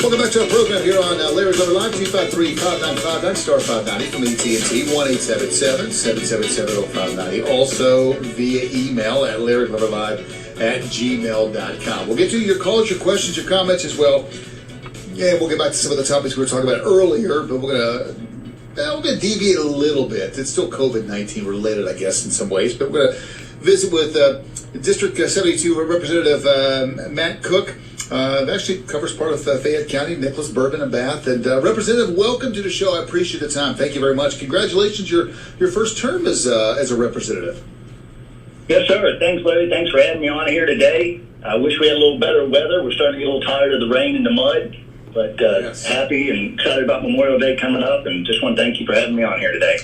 Welcome back to our program here on Larry's Lever Live, 253-5959, star 590 from AT&T, 1-877-777-0590. Also via email at larry'sleverlive@gmail.com. We'll get to your calls, your questions, your comments as well. Yeah, we'll get back to some of the topics we were talking about earlier, but we're going to deviate a little bit. It's still COVID-19 related, I guess, in some ways, but we're going to visit with District 72 Representative Matt Koch. Actually covers part of Fayette County, Nicholas, Bourbon, and Bath. And Representative, welcome to the show. I appreciate the time. Thank you very much. Congratulations, your first term as a representative. Yes, sir. Thanks, Larry. Thanks for having me on here today. I wish we had a little better weather. We're starting to get a little tired of the rain and the mud, but Yes. Happy and excited about Memorial Day coming up, and just want to thank you for having me on here today.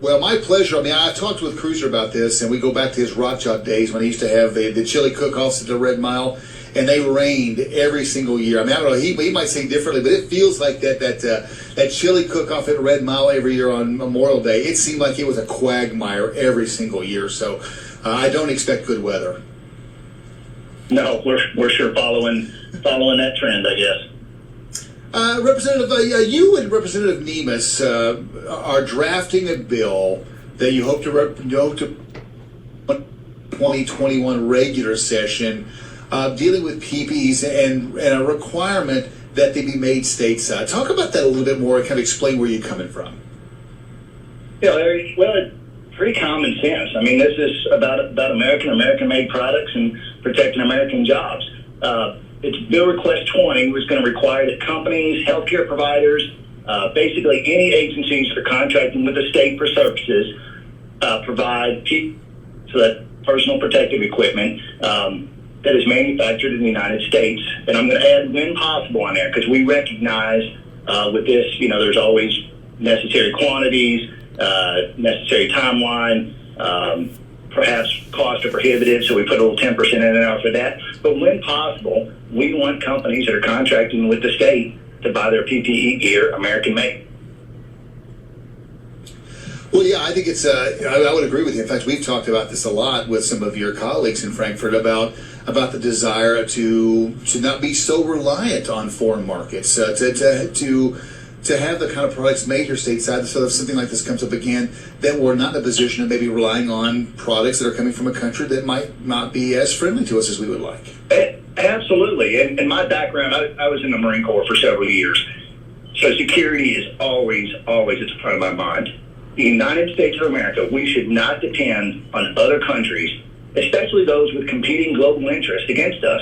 Well, my pleasure. I mean, I talked with Cruiser about this, and we go back to his rock chalk days when he used to have the chili cook-offs at the Red Mile. And they rained every single year. I mean, I don't know, he might say differently, but it feels like that chili cook-off at Red Mile every year on Memorial Day, it seemed like it was a quagmire every single year. So I don't expect good weather. No, we're sure following that trend, I guess. Representative, you and Representative Nemes are drafting a bill that you hope to 2021 regular session dealing with PPEs and a requirement that they be made stateside. Talk about that a little bit more and kind of explain where you're coming from. Yeah, Larry, well, it's pretty common sense. I mean, this is about American-made products and protecting American jobs. It's Bill Request 20 was going to require that companies, healthcare providers, basically any agencies that are contracting with the state for services provide so that personal protective equipment that is manufactured in the United States. And I'm going to add when possible on there because we recognize with this, there's always necessary quantities, necessary timeline, perhaps cost are prohibitive, so we put a little 10% in there for that. But when possible, we want companies that are contracting with the state to buy their PPE gear American-made. Well, yeah, I think it's. I would agree with you. In fact, we've talked about this a lot with some of your colleagues in Frankfurt about the desire to not be so reliant on foreign markets, to have the kind of products made here stateside. So if something like this comes up again, that we're not in a position of maybe relying on products that are coming from a country that might not be as friendly to us as we would like. Absolutely. And my background, I was in the Marine Corps for several years, so security is always at the front of my mind. The United States of America, we should not depend on other countries, especially those with competing global interests against us,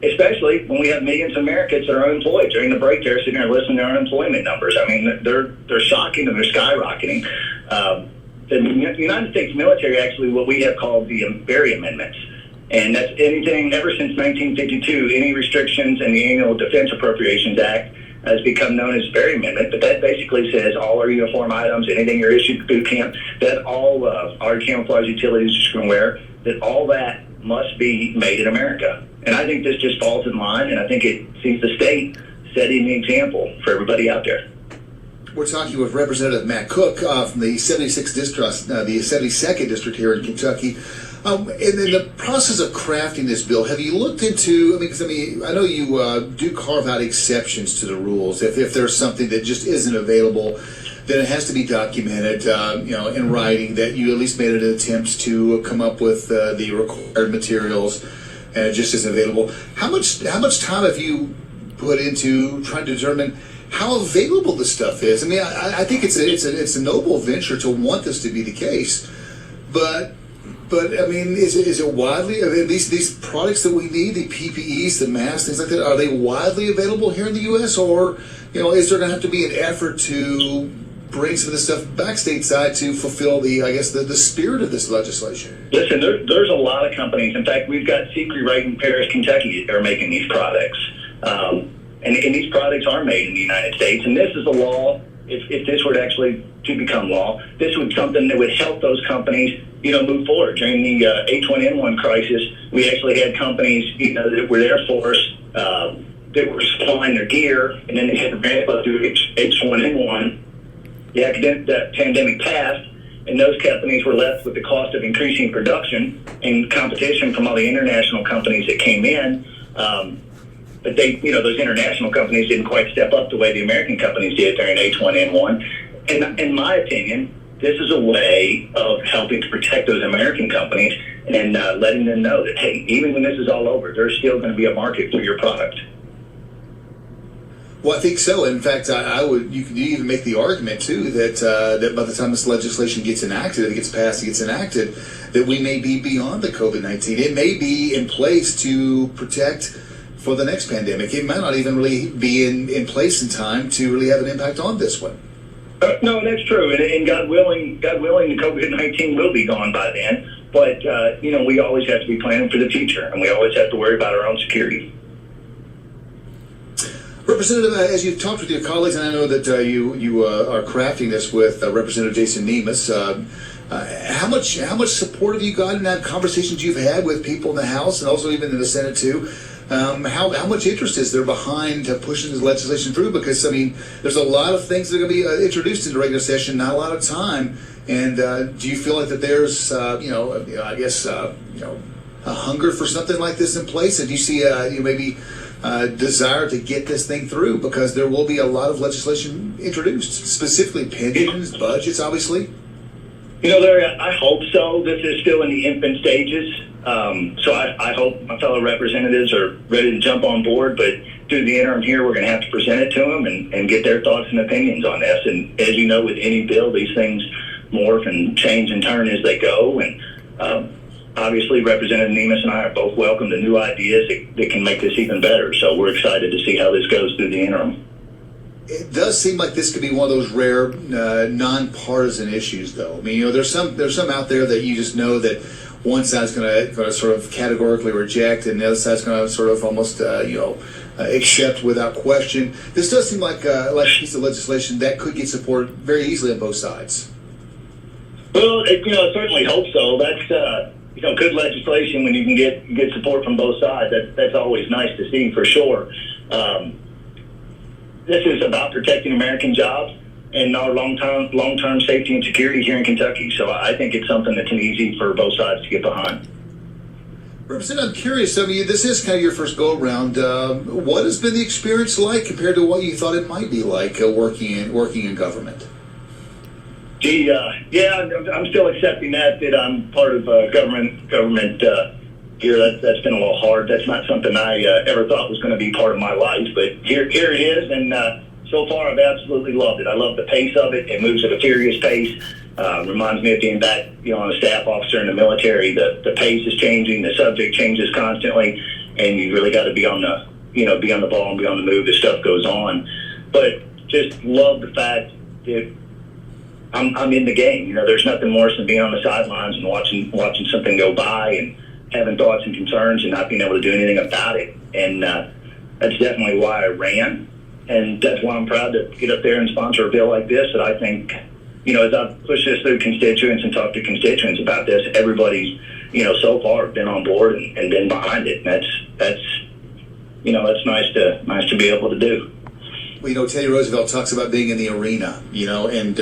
especially when we have millions of Americans that are unemployed. During the break, they're sitting there listening to our unemployment numbers. I mean, they're shocking and they're skyrocketing. The United States military, actually, what we have called the Berry Amendments, and that's anything ever since 1952, any restrictions in the Annual Defense Appropriations Act has become known as Berry Amendment, but that basically says all our uniform items, anything you're issued to boot camp, that all our camouflage utilities you can wear, that all that must be made in America. And I think this just falls in line, and I think it sees the state setting the example for everybody out there. We're talking with Representative Matt Koch from the 76th district, the 72nd district here in Kentucky. And in the process of crafting this bill, have you looked into? I know you do carve out exceptions to the rules. If there's something that just isn't available, then it has to be documented, in writing that you at least made an attempt to come up with the required materials, and it just isn't available. How much time have you put into trying to determine how available this stuff is? I mean, I think it's a noble venture to want this to be the case, but I mean, is it widely? I mean, these products that we need, the PPEs, the masks, things like that, are they widely available here in the U.S. or is there going to have to be an effort to bring some of this stuff back stateside to fulfill the spirit of this legislation? Listen, there's a lot of companies. In fact, we've got Secret right in Paris, Kentucky, that are making these products. And these products are made in the United States. And this is a law, if this were to actually to become law, this would be something that would help those companies, move forward. During the H1N1 crisis, we actually had companies, that were there for us, that were supplying their gear, and then they had to ramp up through H1N1. The pandemic passed, and those companies were left with the cost of increasing production and competition from all the international companies that came in. but those international companies didn't quite step up the way the American companies did during H1N1. And in my opinion, this is a way of helping to protect those American companies and letting them know that, hey, even when this is all over, there's still going to be a market for your product. Well, I think so. In fact, you could even make the argument too that by the time this legislation gets enacted, if it gets passed, it gets enacted, that we may be beyond the COVID-19. It may be in place to protect for the next pandemic. It might not even really be in place in time to really have an impact on this one. No, that's true, and God willing, the COVID-19 will be gone by then. But we always have to be planning for the future, and we always have to worry about our own security. Representative, as you've talked with your colleagues, and I know that you are crafting this with Representative Jason Nemus, how much support have you gotten in that conversations you've had with people in the House and also even in the Senate too? How much interest is there behind pushing this legislation through? Because there's a lot of things that are going to be introduced into regular session, not a lot of time. And do you feel like that there's a hunger for something like this in place? And do you see maybe desire to get this thing through, because there will be a lot of legislation introduced, specifically pensions, budgets, obviously? Larry, I hope so. This is still in the infant stages. So I hope my fellow representatives are ready to jump on board, but through the interim here, we're going to have to present it to them and get their thoughts and opinions on this. And as you know, with any bill, these things morph and change and turn as they go. And obviously, Representative Nemus and I are both welcome to new ideas that can make this even better. So we're excited to see how this goes through the interim. It does seem like this could be one of those rare nonpartisan issues, though. There's some out there that you just know that one side's going to sort of categorically reject, and the other side's going to sort of almost accept without question. This does seem like a piece of legislation that could get support very easily on both sides. Well, I certainly hope so. That's good legislation when you can get support from both sides. That's always nice to see, for sure. This is about protecting American jobs and our long-term safety and security here in Kentucky. So I think it's something that's easy for both sides to get behind. Representative, I'm curious. This is kind of your first go-around. What has been the experience like compared to what you thought it might be like working in government? Gee, I'm still accepting that I'm part of government here. That's been a little hard. That's not something I ever thought was going to be part of my life, but here it is, and so far I've absolutely loved it. I love the pace of it. It moves at a furious pace. Reminds me of being back, on a staff officer in the military. The pace is changing, the subject changes constantly, and you really got to be on the ball and be on the move as stuff goes on. But just love the fact that I'm in the game. There's nothing worse than being on the sidelines and watching something go by and having thoughts and concerns and not being able to do anything about it. And that's definitely why I ran. And that's why I'm proud to get up there and sponsor a bill like this that I think, as I've pushed this through constituents and talked to constituents about this, everybody's, so far been on board and been behind it. And that's nice to be able to do. Well, Teddy Roosevelt talks about being in the arena, and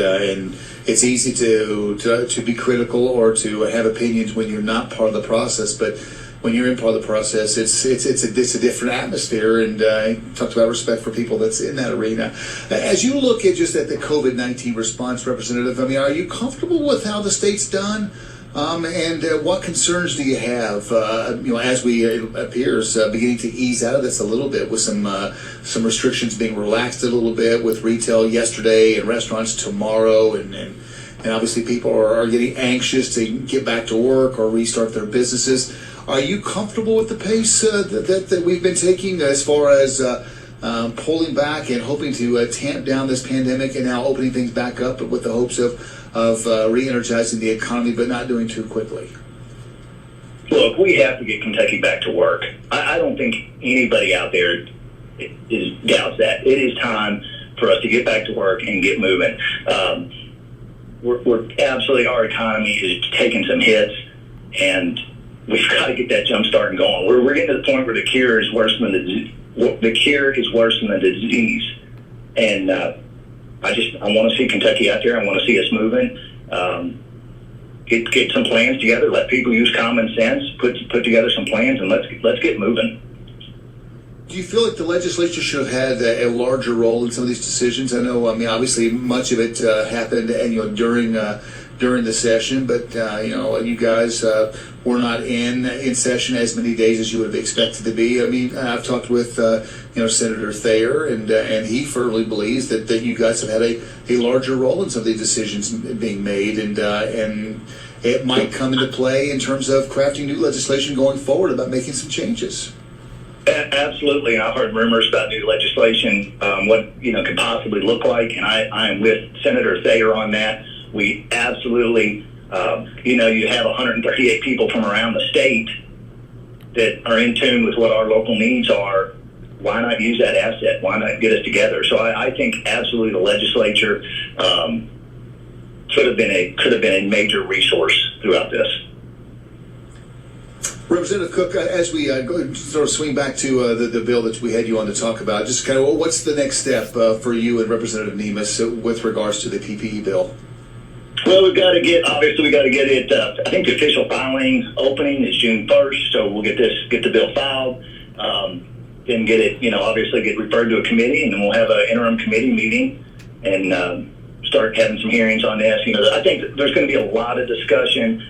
it's easy to be critical or to have opinions when you're not part of the process. But when you're in part of the process, it's a different atmosphere. And he talked about respect for people that's in that arena. As you look at the COVID-19 response, Representative, are you comfortable with how the state's done? And what concerns do you have, as it appears beginning to ease out of this a little bit with some restrictions being relaxed a little bit with retail yesterday and restaurants tomorrow, and obviously people are getting anxious to get back to work or restart their businesses. Are you comfortable with the pace that we've been taking as far as pulling back and hoping to tamp down this pandemic and now opening things back up with the hopes of re-energizing the economy, but not doing too quickly? Look, we have to get Kentucky back to work. I don't think anybody out there doubts that. It is time for us to get back to work and get moving. We're absolutely, our economy is taking some hits, and we've got to get that jump starting going. We're getting to the point where the cure is worse than the disease, and I want to see Kentucky out there. I want to see us moving. Get some plans together. Let people use common sense. Put together some plans, and let's get moving. Do you feel like the legislature should have had a larger role in some of these decisions? I know, obviously, much of it happened, and during the session, but you guys were not in session as many days as you would have expected to be. I've talked with Senator Thayer, and he firmly believes that you guys have had a larger role in some of these decisions being made, and it might come into play in terms of crafting new legislation going forward about making some changes. Absolutely, and I've heard rumors about new legislation, what could possibly look like, and I am with Senator Thayer on that. We absolutely, you have 138 people from around the state that are in tune with what our local needs are. Why not use that asset? Why not get us together? So I think absolutely the legislature could have been a major resource throughout this. Representative Koch, as we sort of swing back to the bill that we had you on to talk about, just kind of what's the next step for you and Representative Nemes with regards to the PPE bill? Well, we got to get it. I think the official filing opening is June 1st, so we'll get the bill filed. Then get it, obviously get referred to a committee, and then we'll have an interim committee meeting and start having some hearings on this. I think there's going to be a lot of discussion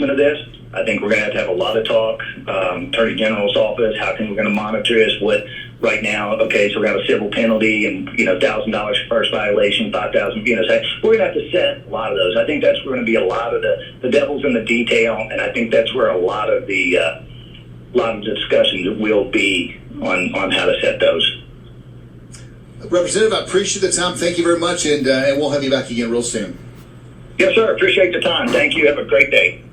of this. I think we're going to have a lot of talk. Attorney General's office, how can we going to monitor this? What right now? Okay, so we're going to have a civil penalty and $1,000 for first violation, $5,000. We're going to have to set a lot of those. I think that's going to be a lot of the devil's in the detail, and I think that's where a lot of the discussions will be on how to set those. Representative, I appreciate the time. Thank you very much, and we'll have you back again real soon. Yes, sir. Appreciate the time. Thank you. Have a great day.